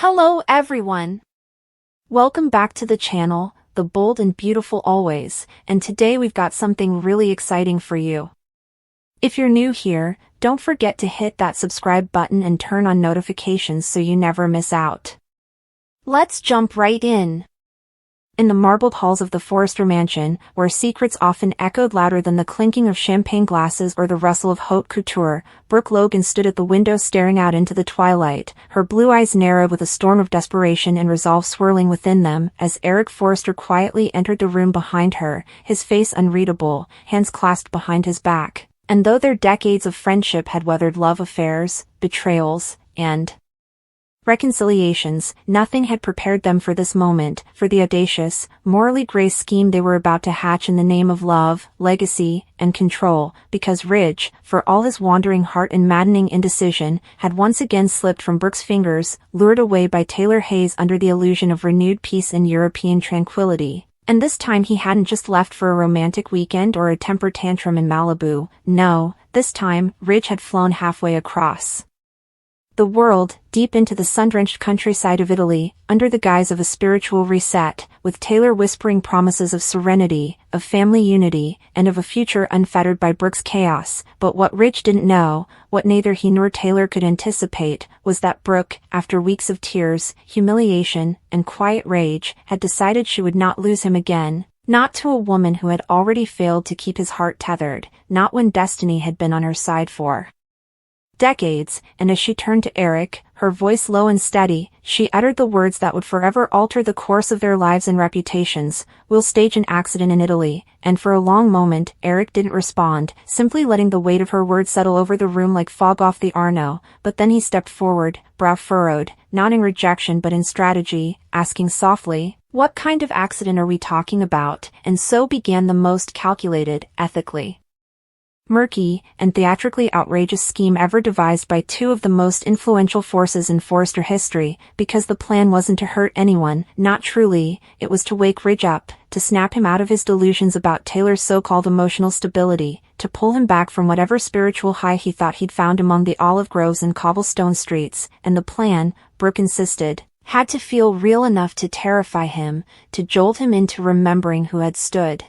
Hello everyone! Welcome back to the channel, The Bold and Beautiful Always, and today we've got something really exciting for you. If you're new here, don't forget to hit that subscribe button and turn on notifications so you never miss out. Let's jump right in. In the marbled halls of the Forrester mansion, where secrets often echoed louder than the clinking of champagne glasses or the rustle of haute couture, Brooke Logan stood at the window staring out into the twilight, her blue eyes narrowed with a storm of desperation and resolve swirling within them, as Eric Forrester quietly entered the room behind her, his face unreadable, hands clasped behind his back. And though their decades of friendship had weathered love affairs, betrayals, and reconciliations, nothing had prepared them for this moment, for the audacious, morally gray scheme they were about to hatch in the name of love, legacy, and control, because Ridge, for all his wandering heart and maddening indecision, had once again slipped from Brooke's fingers, lured away by Taylor Hayes under the illusion of renewed peace and European tranquility. And this time he hadn't just left for a romantic weekend or a temper tantrum in Malibu. No, this time, Ridge had flown halfway across the world, deep into the sun-drenched countryside of Italy, under the guise of a spiritual reset, with Taylor whispering promises of serenity, of family unity, and of a future unfettered by Brooke's chaos. But what Ridge didn't know, what neither he nor Taylor could anticipate, was that Brooke, after weeks of tears, humiliation, and quiet rage, had decided she would not lose him again. Not to a woman who had already failed to keep his heart tethered, not when destiny had been on her side for decades, and as she turned to Eric, her voice low and steady, she uttered the words that would forever alter the course of their lives and reputations. "We'll stage an accident in Italy," and for a long moment, Eric didn't respond, simply letting the weight of her words settle over the room like fog off the Arno, but then he stepped forward, brow furrowed, not in rejection but in strategy, asking softly, "What kind of accident are we talking about?" And so began the most calculated, ethically murky, and theatrically outrageous scheme ever devised by two of the most influential forces in Forrester history, because the plan wasn't to hurt anyone, not truly, it was to wake Ridge up, to snap him out of his delusions about Taylor's so-called emotional stability, to pull him back from whatever spiritual high he thought he'd found among the olive groves and cobblestone streets, and the plan, Brooke insisted, had to feel real enough to terrify him, to jolt him into remembering who had stood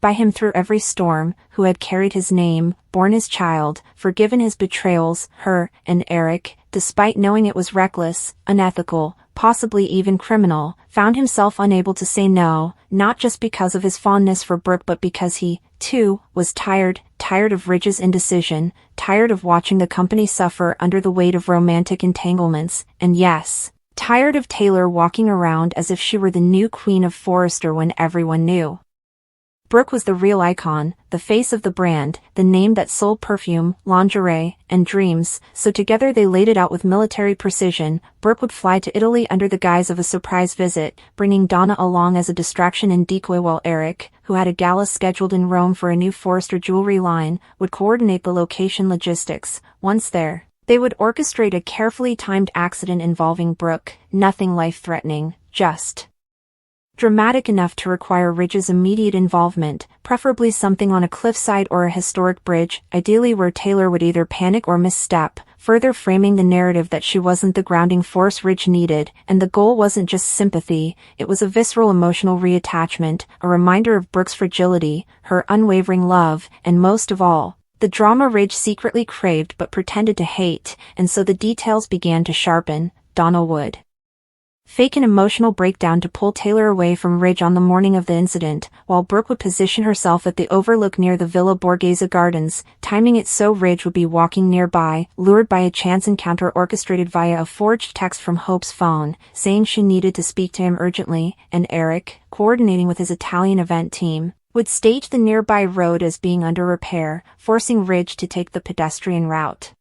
by him through every storm, who had carried his name, borne his child, forgiven his betrayals, her, and Eric, despite knowing it was reckless, unethical, possibly even criminal, found himself unable to say no, not just because of his fondness for Brooke but because he, too, was tired of Ridge's indecision, tired of watching the company suffer under the weight of romantic entanglements, and yes, tired of Taylor walking around as if she were the new queen of Forrester when everyone knew Brooke was the real icon, the face of the brand, the name that sold perfume, lingerie, and dreams, so together they laid it out with military precision. Brooke would fly to Italy under the guise of a surprise visit, bringing Donna along as a distraction and decoy, while Eric, who had a gala scheduled in Rome for a new Forrester jewelry line, would coordinate the location logistics. Once there, they would orchestrate a carefully timed accident involving Brooke, nothing life-threatening, just dramatic enough to require Ridge's immediate involvement, preferably something on a cliffside or a historic bridge, ideally where Taylor would either panic or misstep, further framing the narrative that she wasn't the grounding force Ridge needed, and the goal wasn't just sympathy, it was a visceral emotional reattachment, a reminder of Brooke's fragility, her unwavering love, and most of all, the drama Ridge secretly craved but pretended to hate, and so the details began to sharpen. Donna would fake an emotional breakdown to pull Taylor away from Ridge on the morning of the incident, while Brooke would position herself at the overlook near the Villa Borghese Gardens, timing it so Ridge would be walking nearby, lured by a chance encounter orchestrated via a forged text from Hope's phone, saying she needed to speak to him urgently, and Eric, coordinating with his Italian event team, would stage the nearby road as being under repair, forcing Ridge to take the pedestrian route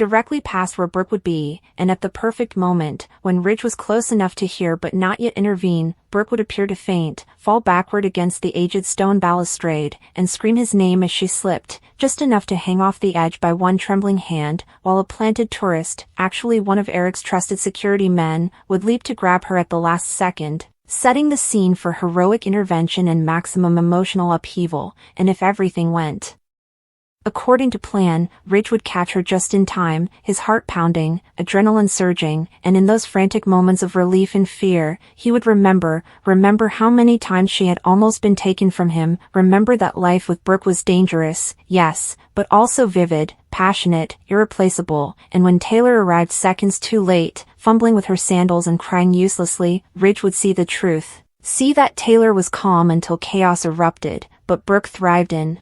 directly past where Brooke would be, and at the perfect moment, when Ridge was close enough to hear but not yet intervene, Brooke would appear to faint, fall backward against the aged stone balustrade, and scream his name as she slipped, just enough to hang off the edge by one trembling hand, while a planted tourist, actually one of Eric's trusted security men, would leap to grab her at the last second, setting the scene for heroic intervention and maximum emotional upheaval. And if everything went According to plan, Ridge would catch her just in time, his heart pounding, adrenaline surging, and in those frantic moments of relief and fear, he would remember how many times she had almost been taken from him, remember that life with Brooke was dangerous, yes, but also vivid, passionate, irreplaceable, and when Taylor arrived seconds too late, fumbling with her sandals and crying uselessly, Ridge would see the truth. See that Taylor was calm until chaos erupted, but Brooke thrived in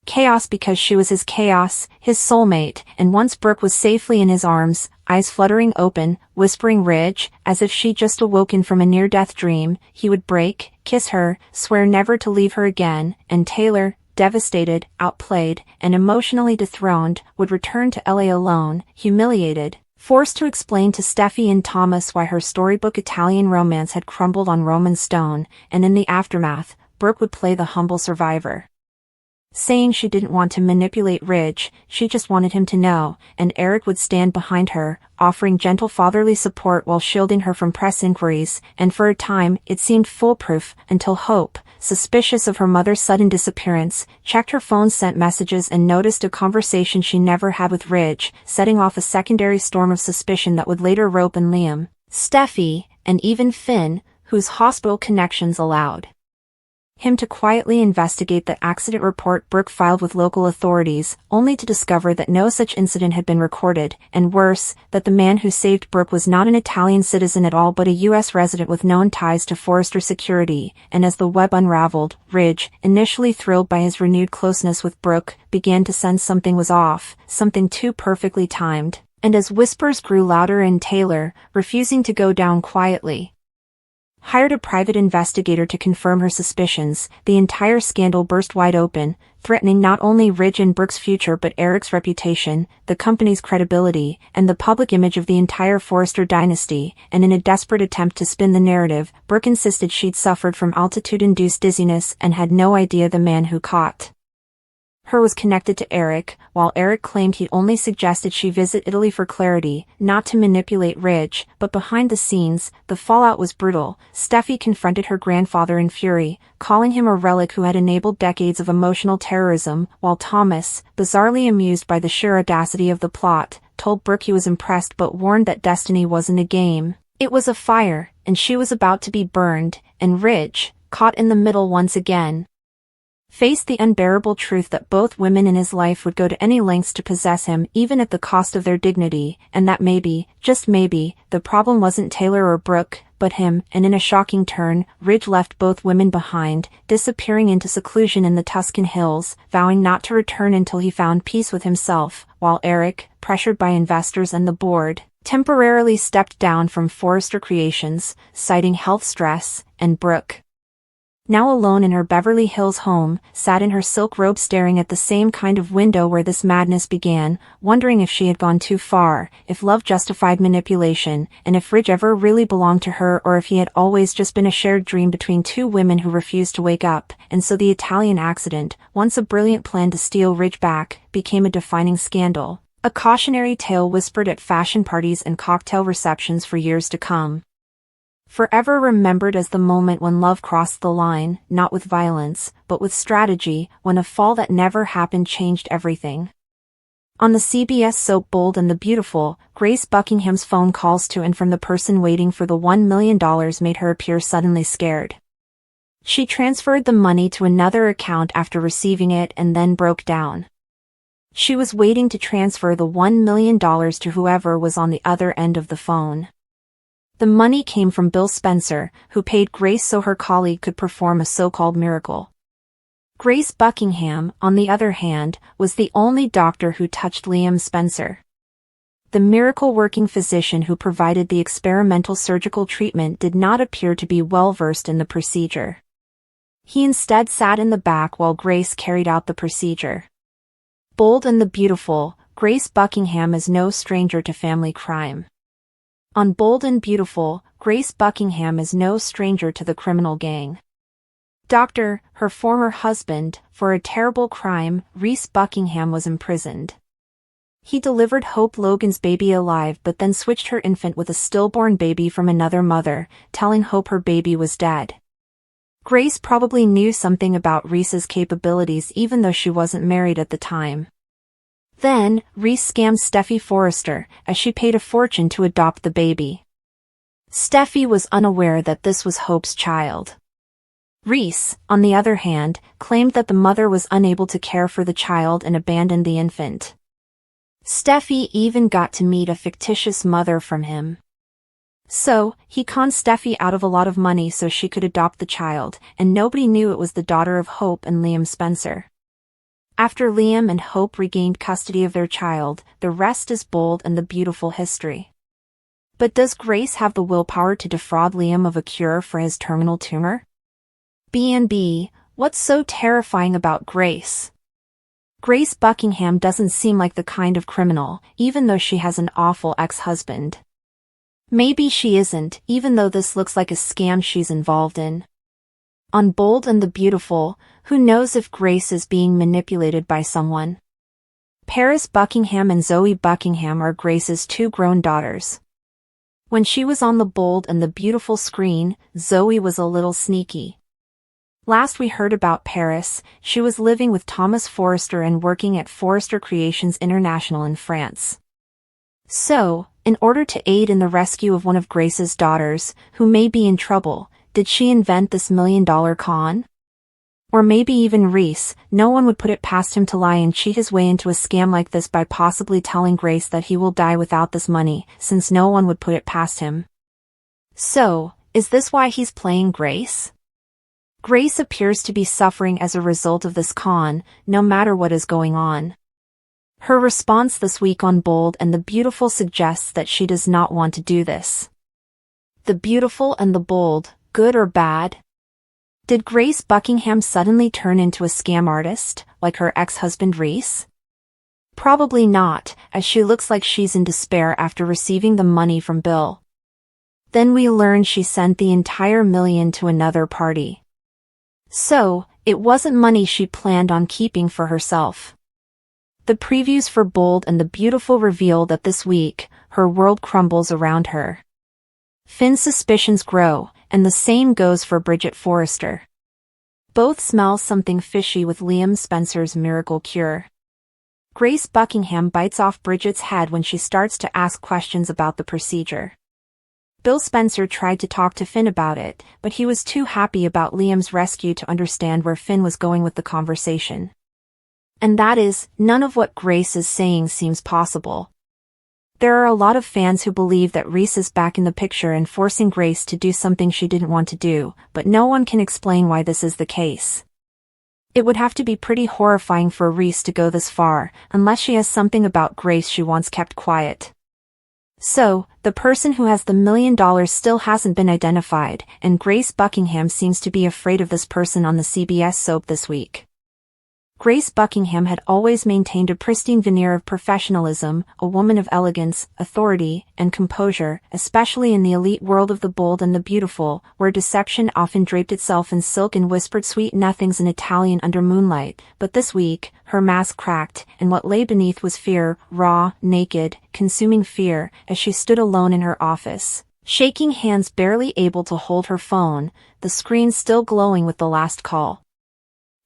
chaos because she was his chaos, his soulmate, and once Brooke was safely in his arms, eyes fluttering open, whispering Ridge, as if she'd just awoken from a near-death dream, he would break, kiss her, swear never to leave her again, and Taylor, devastated, outplayed, and emotionally dethroned, would return to LA alone, humiliated, forced to explain to Steffi and Thomas why her storybook Italian romance had crumbled on Roman stone, and in the aftermath, Brooke would play the humble survivor, saying she didn't want to manipulate Ridge, she just wanted him to know, and Eric would stand behind her, offering gentle fatherly support while shielding her from press inquiries, and for a time, it seemed foolproof, until Hope, suspicious of her mother's sudden disappearance, checked her phone's sent messages and noticed a conversation she never had with Ridge, setting off a secondary storm of suspicion that would later rope in Liam, Steffi, and even Finn, whose hospital connections allowed him to quietly investigate the accident report Brooke filed with local authorities, only to discover that no such incident had been recorded, and worse, that the man who saved Brooke was not an Italian citizen at all but a U.S. resident with known ties to Forrester security, and as the web unraveled, Ridge, initially thrilled by his renewed closeness with Brooke, began to sense something was off, something too perfectly timed, and as whispers grew louder in Taylor, refusing to go down quietly, hired a private investigator to confirm her suspicions, the entire scandal burst wide open, threatening not only Ridge and Brooke's future but Eric's reputation, the company's credibility, and the public image of the entire Forrester dynasty, and in a desperate attempt to spin the narrative, Brooke insisted she'd suffered from altitude-induced dizziness and had no idea the man who caught her was connected to Eric, while Eric claimed he only suggested she visit Italy for clarity, not to manipulate Ridge, but behind the scenes, the fallout was brutal. Steffi confronted her grandfather in fury, calling him a relic who had enabled decades of emotional terrorism, while Thomas, bizarrely amused by the sheer audacity of the plot, told Brooke he was impressed but warned that destiny wasn't a game. It was a fire, and she was about to be burned, and Ridge, caught in the middle once again, faced the unbearable truth that both women in his life would go to any lengths to possess him even at the cost of their dignity, and that maybe, just maybe, the problem wasn't Taylor or Brooke, but him, and in a shocking turn, Ridge left both women behind, disappearing into seclusion in the Tuscan hills, vowing not to return until he found peace with himself, while Eric, pressured by investors and the board, temporarily stepped down from Forrester Creations, citing health stress, and Brooke, now alone in her Beverly Hills home, sat in her silk robe staring at the same kind of window where this madness began, wondering if she had gone too far, if love justified manipulation, and if Ridge ever really belonged to her or if he had always just been a shared dream between two women who refused to wake up, and so the Italian accident, once a brilliant plan to steal Ridge back, became a defining scandal, a cautionary tale whispered at fashion parties and cocktail receptions for years to come. Forever remembered as the moment when love crossed the line, not with violence, but with strategy, when a fall that never happened changed everything. On the CBS soap Bold and the Beautiful, Grace Buckingham's phone calls to and from the person waiting for the $1 million made her appear suddenly scared. She transferred the money to another account after receiving it and then broke down. She was waiting to transfer the $1 million to whoever was on the other end of the phone. The money came from Bill Spencer, who paid Grace so her colleague could perform a so-called miracle. Grace Buckingham, on the other hand, was the only doctor who touched Liam Spencer. The miracle-working physician who provided the experimental surgical treatment did not appear to be well-versed in the procedure. He instead sat in the back while Grace carried out the procedure. Bold and the Beautiful, Grace Buckingham is no stranger to family crime. On Bold and Beautiful, Grace Buckingham is no stranger to the criminal gang. Dr., her former husband, for a terrible crime, Reese Buckingham was imprisoned. He delivered Hope Logan's baby alive but then switched her infant with a stillborn baby from another mother, telling Hope her baby was dead. Grace probably knew something about Reese's capabilities even though she wasn't married at the time. Then, Reese scammed Steffi Forrester, as she paid a fortune to adopt the baby. Steffi was unaware that this was Hope's child. Reese, on the other hand, claimed that the mother was unable to care for the child and abandoned the infant. Steffi even got to meet a fictitious mother from him. So, he conned Steffi out of a lot of money so she could adopt the child, and nobody knew it was the daughter of Hope and Liam Spencer. After Liam and Hope regained custody of their child, the rest is bold and the beautiful history. But does Grace have the willpower to defraud Liam of a cure for his terminal tumor? B&B, what's so terrifying about Grace? Grace Buckingham doesn't seem like the kind of criminal, even though she has an awful ex-husband. Maybe she isn't, even though this looks like a scam she's involved in. On Bold and the Beautiful, who knows if Grace is being manipulated by someone? Paris Buckingham and Zoe Buckingham are Grace's two grown daughters. When she was on the Bold and the Beautiful screen, Zoe was a little sneaky. Last we heard about Paris, she was living with Thomas Forrester and working at Forrester Creations International in France. So, in order to aid in the rescue of one of Grace's daughters, who may be in trouble, did she invent this $1 million con? Or maybe even Reese, no one would put it past him to lie and cheat his way into a scam like this by possibly telling Grace that he will die without this money, since no one would put it past him. So, is this why he's playing Grace? Grace appears to be suffering as a result of this con, no matter what is going on. Her response this week on Bold and the Beautiful suggests that she does not want to do this. The Beautiful and the Bold, good or bad? Did Grace Buckingham suddenly turn into a scam artist, like her ex-husband Reese? Probably not, as she looks like she's in despair after receiving the money from Bill. Then we learn she sent the entire $1 million to another party. So, it wasn't money she planned on keeping for herself. The previews for Bold and the Beautiful reveal that this week, her world crumbles around her. Finn's suspicions grow, and the same goes for Bridget Forrester. Both smell something fishy with Liam Spencer's miracle cure. Grace Buckingham bites off Bridget's head when she starts to ask questions about the procedure. Bill Spencer tried to talk to Finn about it, but he was too happy about Liam's rescue to understand where Finn was going with the conversation. And that is, none of what Grace is saying seems possible. There are a lot of fans who believe that Reese is back in the picture and forcing Grace to do something she didn't want to do, but no one can explain why this is the case. It would have to be pretty horrifying for Reese to go this far, unless she has something about Grace she wants kept quiet. So, the person who has the $1 million still hasn't been identified, and Grace Buckingham seems to be afraid of this person on the CBS soap this week. Grace Buckingham had always maintained a pristine veneer of professionalism, a woman of elegance, authority, and composure, especially in the elite world of the Bold and the Beautiful, where deception often draped itself in silk and whispered sweet nothings in Italian under moonlight. But this week, her mask cracked, and what lay beneath was fear, raw, naked, consuming fear, as she stood alone in her office, shaking hands, barely able to hold her phone, the screen still glowing with the last call.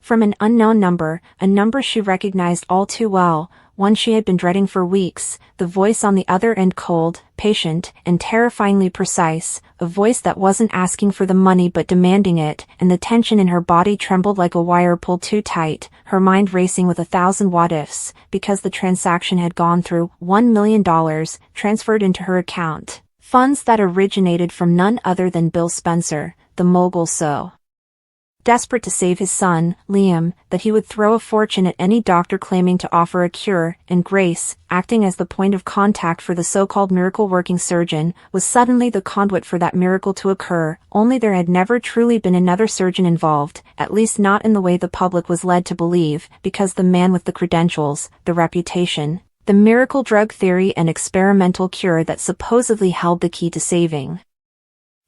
From an unknown number, a number she recognized all too well, one she had been dreading for weeks, the voice on the other end cold, patient, and terrifyingly precise, a voice that wasn't asking for the money but demanding it, and the tension in her body trembled like a wire pulled too tight, her mind racing with 1,000 what-ifs, because the transaction had gone through, $1 million, transferred into her account, funds that originated from none other than Bill Spencer, the mogul so desperate to save his son, Liam, that he would throw a fortune at any doctor claiming to offer a cure, and Grace, acting as the point of contact for the so-called miracle-working surgeon, was suddenly the conduit for that miracle to occur, only there had never truly been another surgeon involved, at least not in the way the public was led to believe, because the man with the credentials, the reputation, the miracle drug theory and experimental cure that supposedly held the key to saving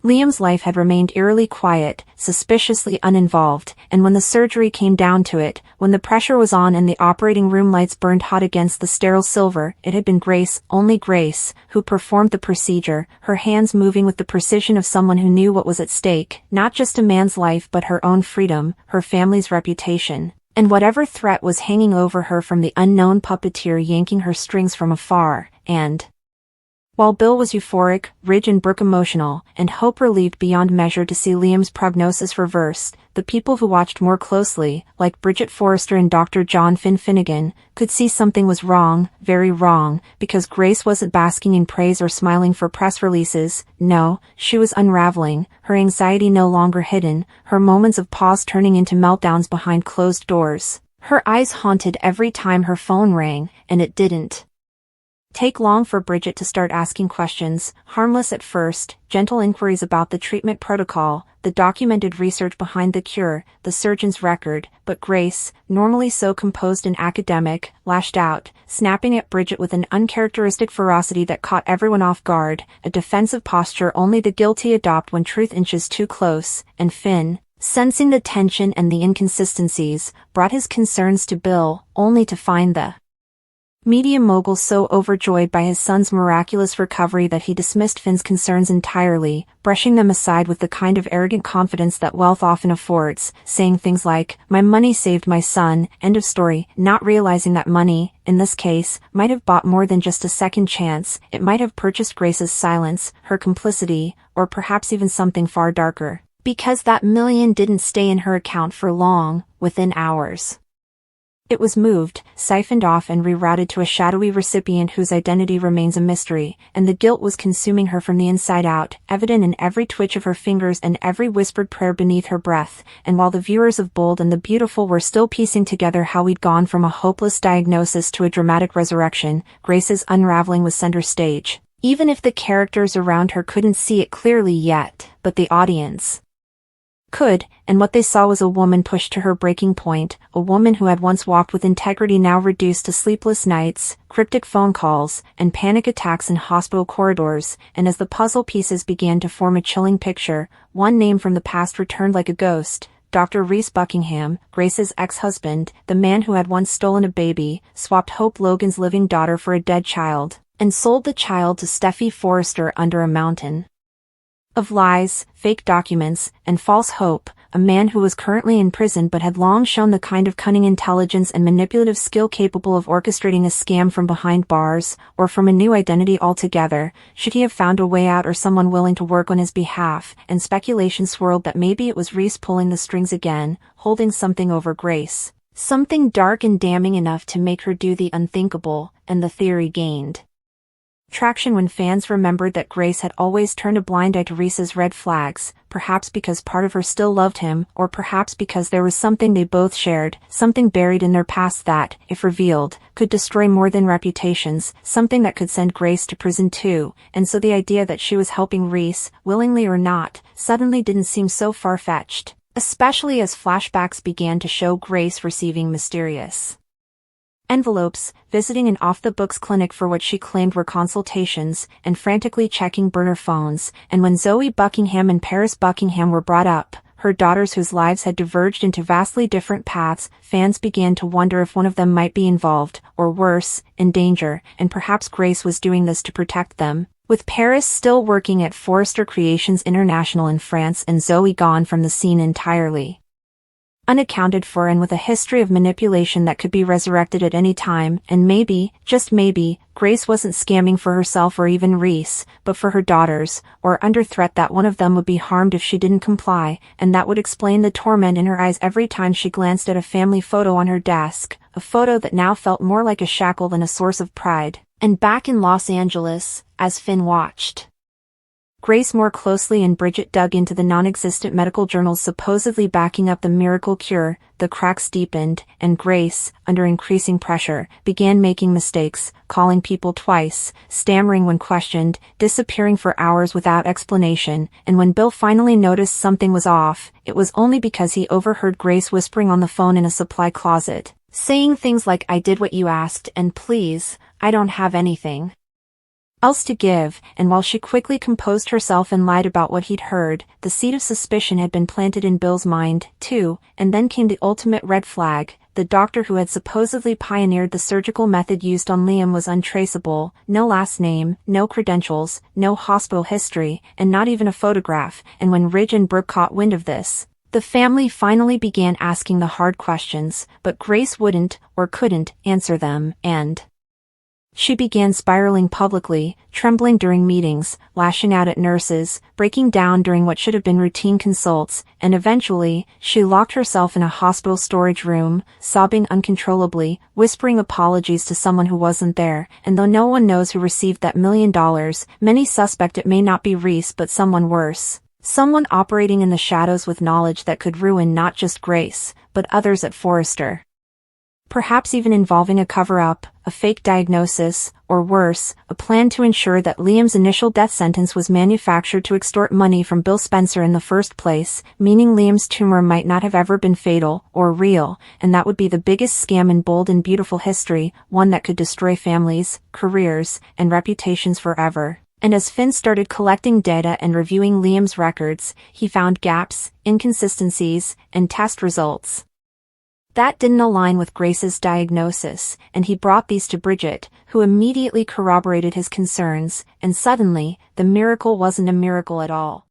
Liam's life had remained eerily quiet, suspiciously uninvolved, and when the surgery came down to it, when the pressure was on and the operating room lights burned hot against the sterile silver, it had been Grace, only Grace, who performed the procedure, her hands moving with the precision of someone who knew what was at stake, not just a man's life but her own freedom, her family's reputation, and whatever threat was hanging over her from the unknown puppeteer yanking her strings from afar, and while Bill was euphoric, Ridge and Brooke emotional, and hope relieved beyond measure to see Liam's prognosis reversed, the people who watched more closely, like Bridget Forrester and Dr. John Finnegan, could see something was wrong, very wrong, because Grace wasn't basking in praise or smiling for press releases. No, she was unraveling, her anxiety no longer hidden, her moments of pause turning into meltdowns behind closed doors. Her eyes haunted every time her phone rang, and it didn't take long for Bridget to start asking questions, harmless at first, gentle inquiries about the treatment protocol, the documented research behind the cure, the surgeon's record, but Grace, normally so composed and academic, lashed out, snapping at Bridget with an uncharacteristic ferocity that caught everyone off guard, a defensive posture only the guilty adopt when truth inches too close, and Finn, sensing the tension and the inconsistencies, brought his concerns to Bill, only to find the media mogul so overjoyed by his son's miraculous recovery that he dismissed Finn's concerns entirely, brushing them aside with the kind of arrogant confidence that wealth often affords, saying things like, "My money saved my son," end of story, not realizing that money, in this case, might have bought more than just a second chance. It might have purchased Grace's silence, her complicity, or perhaps even something far darker. Because that million didn't stay in her account for long, within hours. It was moved, siphoned off and rerouted to a shadowy recipient whose identity remains a mystery, and the guilt was consuming her from the inside out, evident in every twitch of her fingers and every whispered prayer beneath her breath, and while the viewers of Bold and the Beautiful were still piecing together how we'd gone from a hopeless diagnosis to a dramatic resurrection, Grace's unraveling was center stage. Even if the characters around her couldn't see it clearly yet, but the audience could, and what they saw was a woman pushed to her breaking point, a woman who had once walked with integrity now reduced to sleepless nights, cryptic phone calls, and panic attacks in hospital corridors, and as the puzzle pieces began to form a chilling picture, one name from the past returned like a ghost. Dr. Reese Buckingham, Grace's ex-husband, the man who had once stolen a baby, swapped Hope Logan's living daughter for a dead child, and sold the child to Steffi Forrester under a mountain of lies, fake documents, and false hope, a man who was currently in prison but had long shown the kind of cunning intelligence and manipulative skill capable of orchestrating a scam from behind bars, or from a new identity altogether, should he have found a way out or someone willing to work on his behalf, and speculation swirled that maybe it was Reese pulling the strings again, holding something over Grace. Something dark and damning enough to make her do the unthinkable, and the theory gained traction when fans remembered that Grace had always turned a blind eye to Reese's red flags, perhaps because part of her still loved him, or perhaps because there was something they both shared, something buried in their past that, if revealed, could destroy more than reputations, something that could send Grace to prison too, and so the idea that she was helping Reese, willingly or not, suddenly didn't seem so far-fetched, especially as flashbacks began to show Grace receiving mysterious envelopes, visiting an off-the-books clinic for what she claimed were consultations, and frantically checking burner phones, and when Zoe Buckingham and Paris Buckingham were brought up, her daughters whose lives had diverged into vastly different paths, fans began to wonder if one of them might be involved, or worse, in danger, and perhaps Grace was doing this to protect them. With Paris still working at Forrester Creations International in France and Zoe gone from the scene entirely unaccounted for and with a history of manipulation that could be resurrected at any time, and maybe, just maybe, Grace wasn't scamming for herself or even Reese, but for her daughters, or under threat that one of them would be harmed if she didn't comply, and that would explain the torment in her eyes every time she glanced at a family photo on her desk, a photo that now felt more like a shackle than a source of pride. And back in Los Angeles, as Finn watched Grace more closely and Bridget dug into the non-existent medical journals supposedly backing up the miracle cure, the cracks deepened, and Grace, under increasing pressure, began making mistakes, calling people twice, stammering when questioned, disappearing for hours without explanation, and when Bill finally noticed something was off, it was only because he overheard Grace whispering on the phone in a supply closet, saying things like "I did what you asked and please, I don't have anything else to give, and while she quickly composed herself and lied about what he'd heard, the seed of suspicion had been planted in Bill's mind, too, and then came the ultimate red flag. The doctor who had supposedly pioneered the surgical method used on Liam was untraceable, no last name, no credentials, no hospital history, and not even a photograph, and when Ridge and Brooke caught wind of this, the family finally began asking the hard questions, but Grace wouldn't, or couldn't, answer them, and she began spiraling publicly, trembling during meetings, lashing out at nurses, breaking down during what should have been routine consults, and eventually, she locked herself in a hospital storage room, sobbing uncontrollably, whispering apologies to someone who wasn't there, and though no one knows who received that $1 million, many suspect it may not be Reese but someone worse. Someone operating in the shadows with knowledge that could ruin not just Grace, but others at Forrester. Perhaps even involving a cover-up, a fake diagnosis, or worse, a plan to ensure that Liam's initial death sentence was manufactured to extort money from Bill Spencer in the first place, meaning Liam's tumor might not have ever been fatal, or real, and that would be the biggest scam in Bold and Beautiful history, one that could destroy families, careers, and reputations forever. And as Finn started collecting data and reviewing Liam's records, he found gaps, inconsistencies, and test results that didn't align with Grace's diagnosis, and he brought these to Bridget, who immediately corroborated his concerns, and suddenly, the miracle wasn't a miracle at all.